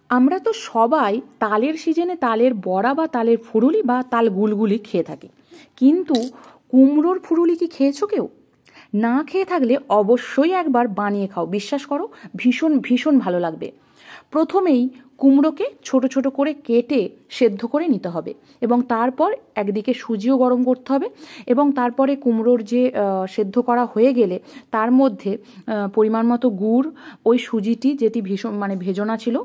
আমরা তো সবাই তালের সিজনে তালের বড়া বা তালের ফুরুলি বা তাল গুলগুলি খেয়ে থাকি, কিন্তু কুমড়োর ফুরুলি কি খেয়েছো কেউ? না খেয়ে থাকলে অবশ্যই একবার বানিয়ে খাও, বিশ্বাস করো ভীষণ ভীষণ ভালো লাগবে। প্রথমেই কুমড়োকে ছোট ছোট করে কেটে সেদ্ধ করে নিতে হবে, এবং তারপর একদিকে সুজিও গরম করতে হবে, এবং তারপরে কুমড়োর যে সেদ্ধ করা হয়ে গেলে তার মধ্যে পরিমাণ মতো গুড়, ওই সুজিটি যেটি ভীষণ ভেজনা ছিল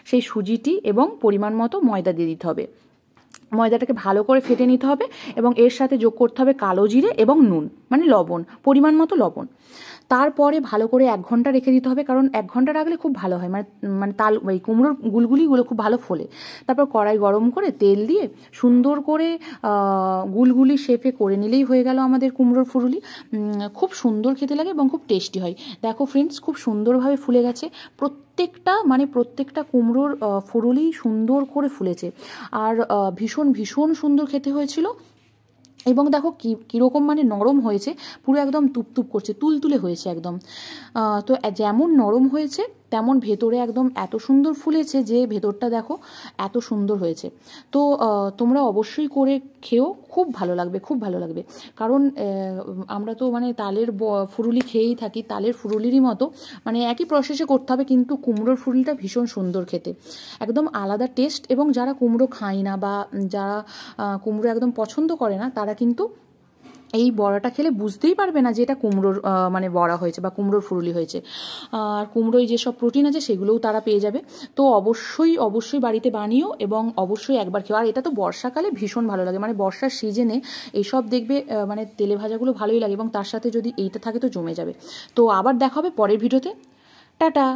সেই সুজিটি এবং পরিমাণ মতো ময়দা দিয়ে দিতে হবে। ময়দাটাকে ভালো করে ফেটে নিতে হবে এবং এর সাথে যোগ করতে হবে কালো জিরে এবং নুন, লবণ, পরিমাণ মতো লবণ। তারপরে ভালো করে 1 ঘন্টা রেখে দিতে হবে, কারণ 1 ঘন্টা রাখলে খুব ভালো হয়, তাল ওই কুমড়োর গুলগুলিগুলো খুব ভালো ফোলে। তারপর কড়াই গরম করে তেল দিয়ে সুন্দর করে গুলগুলি শেপে করে নিলেই হয়ে গেল আমাদের কুমড়োর ফুরুলি। খুব সুন্দর খেতে লাগে এবং খুব টেস্টি হয়। দেখো ফ্রেন্ডস, খুব সুন্দরভাবে ফুলে গেছে প্রত্যেকটা কুমড়োর ফুরুলি সুন্দর করে ফুলেছে, আর ভীষণ ভীষণ সুন্দর খেতে হয়েছিল। এবং দেখো কীরকম নরম হয়েছে, পুরো একদম তুপতুপ করছে, তুলতুলে হয়েছে একদম। তো যেমন নরম হয়েছে তেমন ভেতরে একদম এত সুন্দর ফুলেছে যে ভেতরটা দেখো এত সুন্দর হয়েছে। তো তোমরা অবশ্যই করে খেও, খুব ভালো লাগবে, খুব ভালো লাগবে। কারণ আমরা তো তালের ফুরুলি খেয়েই থাকি, তালের ফুরুলিরই মতো একই প্রসেসে করতে হবে, কিন্তু কুমড়োর ফুরুলিটা ভীষণ সুন্দর খেতে, একদম আলাদা টেস্ট। এবং যারা কুমড়ো খায় না বা যারা কুমড়ো একদম পছন্দ করে না, তারা কিন্তু এই বড়াটা খেলে বুঝতেই পারবে না যে এটা কুমড়োর বড়া হয়েছে বা কুমড়োর ফুরুলি হয়েছে। আর কুমড়োয় যেসব প্রোটিন আছে সেগুলোও তারা পেয়ে যাবে। তো অবশ্যই অবশ্যই বাড়িতে বানিও এবং অবশ্যই একবার খেও। আর এটা তো বর্ষাকালে ভীষণ ভালো লাগে, বর্ষার সিজনে এইসব দেখবে তেলে ভাজাগুলো ভালোই লাগে, এবং তার সাথে যদি এইটা থাকে তো জমে যাবে। তো আবার দেখা হবে পরের ভিডিওতে। টাটা।